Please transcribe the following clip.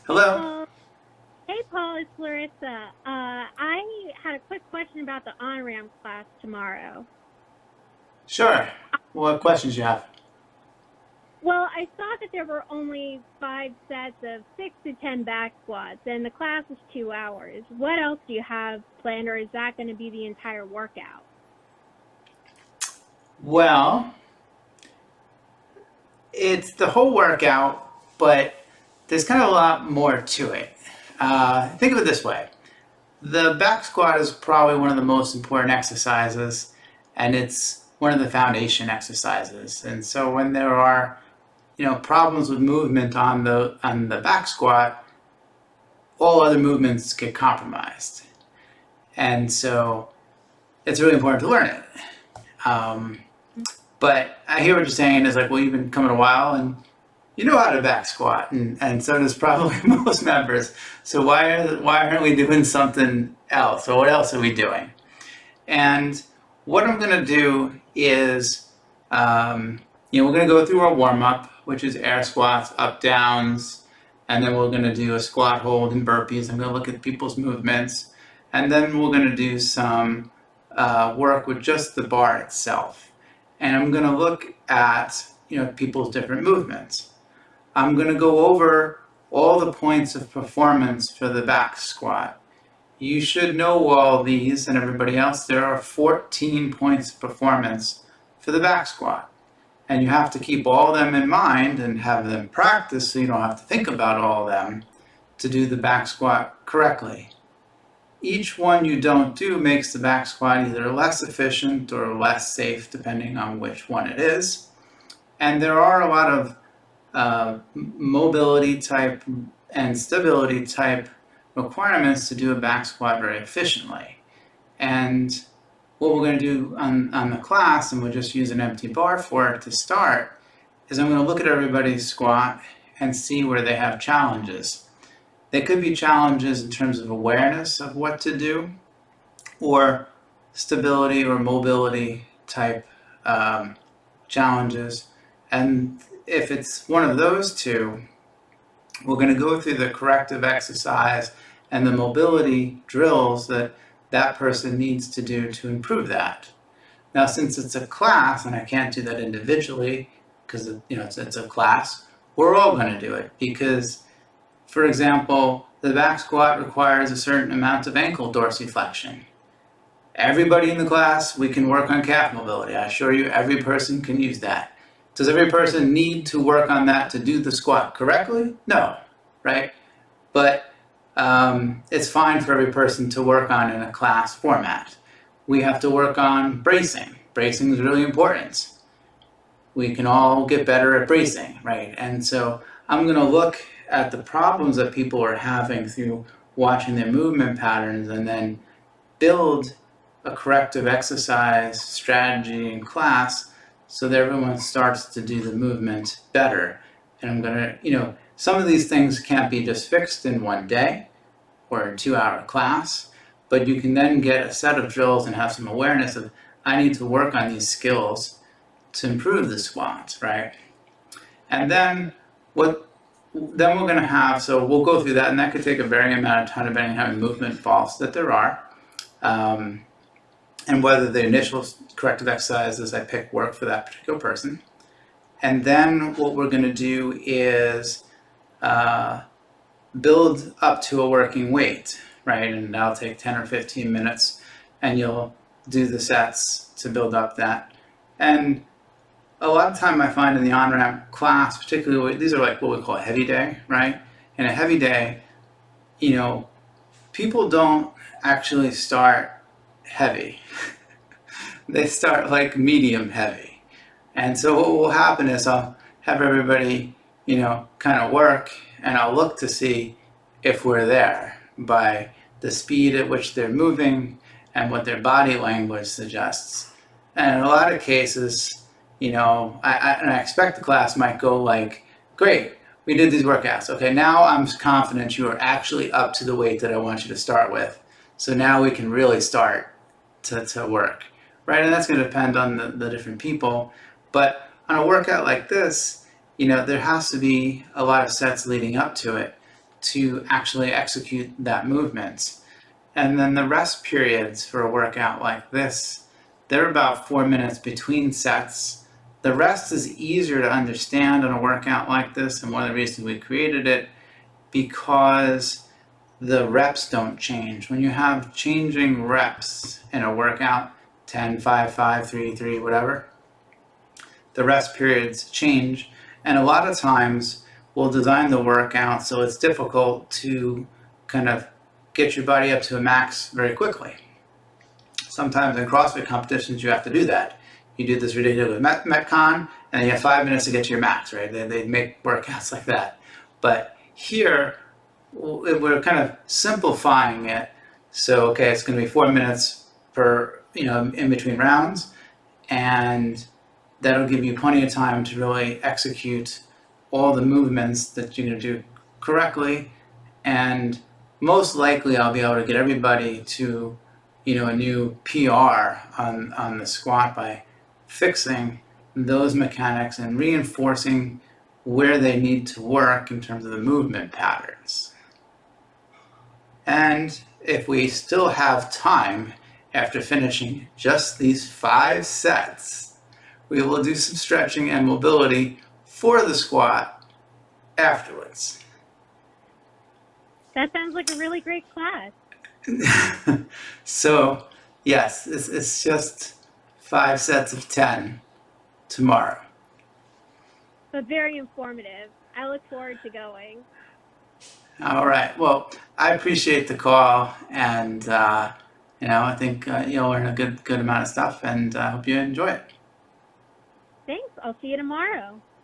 Hey Hello? Paul. Hey Paul, it's Larissa. I had a quick question about the OnRamp class tomorrow. Sure. What questions you have? Well, I saw that there were only 5 sets of 6 to 10 back squats, and the class is 2 hours. What else do you have planned, or is that going to be the entire workout? Well, it's the whole workout, but there's kind of a lot more to it. Think of it this way. The back squat is probably one of the most important exercises, and it's one of the foundation exercises. And so when there are, problems with movement on the back squat, all other movements get compromised. And so it's really important to learn it. Um, But I hear what you're saying is like, well, you've been coming a while and you know how to back squat, and so does probably most members. So why aren't we doing something else? Or what else are we doing? And what I'm going to do is, we're going to go through our warm up, which is air squats, up downs, and then we're going to do a squat hold and burpees. I'm going to look at people's movements, and then we're going to do some work with just the bar itself. And I'm going to look at people's different movements. I'm going to go over all the points of performance for the back squat. You should know all these and everybody else. There are 14 points of performance for the back squat. And you have to keep all of them in mind and have them practice so you don't have to think about all of them to do the back squat correctly. Each one you don't do makes the back squat either less efficient or less safe, depending on which one it is. And there are a lot of mobility type and stability type requirements to do a back squat very efficiently. And what we're going to do on the class, and we'll just use an empty bar for it to start, is I'm going to look at everybody's squat and see where they have challenges. They could be challenges in terms of awareness of what to do, or stability or mobility type challenges. And if it's one of those two, we're going to go through the corrective exercise and the mobility drills that that person needs to do to improve that. Now, since it's a class and I can't do that individually because it's a class, we're all going to do it because, for example, the back squat requires a certain amount of ankle dorsiflexion. Everybody in the class, we can work on calf mobility. I assure you, every person can use that. Does every person need to work on that to do the squat correctly? No, right? But it's fine for every person to work on in a class format. We have to work on bracing. Bracing is really important. We can all get better at bracing, right? And so I'm going to look at the problems that people are having through watching their movement patterns and then build a corrective exercise strategy in class so that everyone starts to do the movement better. And I'm going to, some of these things can't be just fixed in one day or a 2-hour class, but you can then get a set of drills and have some awareness of, I need to work on these skills to improve the squats, right? And then then we're going to have, so we'll go through that, and that could take a varying amount of time depending on how many movement faults that there are. And whether the initial corrective exercises I pick work for that particular person. And then what we're going to do is build up to a working weight, right? And that'll take 10 or 15 minutes, and you'll do the sets to build up that. And a lot of time I find in the OnRamp class, particularly, these are like what we call a heavy day, right? In a heavy day, people don't actually start heavy. They start like medium heavy. And so what will happen is I'll have everybody, kind of work, and I'll look to see if we're there by the speed at which they're moving and what their body language suggests. And in a lot of cases, I expect the class might go like, great, we did these workouts. Okay, now I'm confident you are actually up to the weight that I want you to start with. So now we can really start to work, right? And that's going to depend on the different people. But on a workout like this, there has to be a lot of sets leading up to it to actually execute that movement. And then the rest periods for a workout like this, they're about 4 minutes between sets. The rest is easier to understand in a workout like this, and one of the reasons we created it, because the reps don't change. When you have changing reps in a workout, 10, 5, 5, 3, 3, whatever, the rest periods change. And a lot of times we'll design the workout so it's difficult to kind of get your body up to a max very quickly. Sometimes in CrossFit competitions you have to do that. You do this ridiculous Metcon and you have 5 minutes to get to your max, right? They make workouts like that. But here we're kind of simplifying it. So, okay, it's going to be 4 minutes per, in between rounds, and that'll give you plenty of time to really execute all the movements that you're going to do correctly. And most likely I'll be able to get everybody to, a new PR on the squat by fixing those mechanics and reinforcing where they need to work in terms of the movement patterns. And if we still have time after finishing just these 5 sets, we will do some stretching and mobility for the squat afterwards. That sounds like a really great class. So, yes, it's just 5 sets of 10 tomorrow. But very informative. I look forward to going. All right. Well, I appreciate the call, and I think you'll learn a good amount of stuff, and I hope you enjoy it. Thanks. I'll see you tomorrow.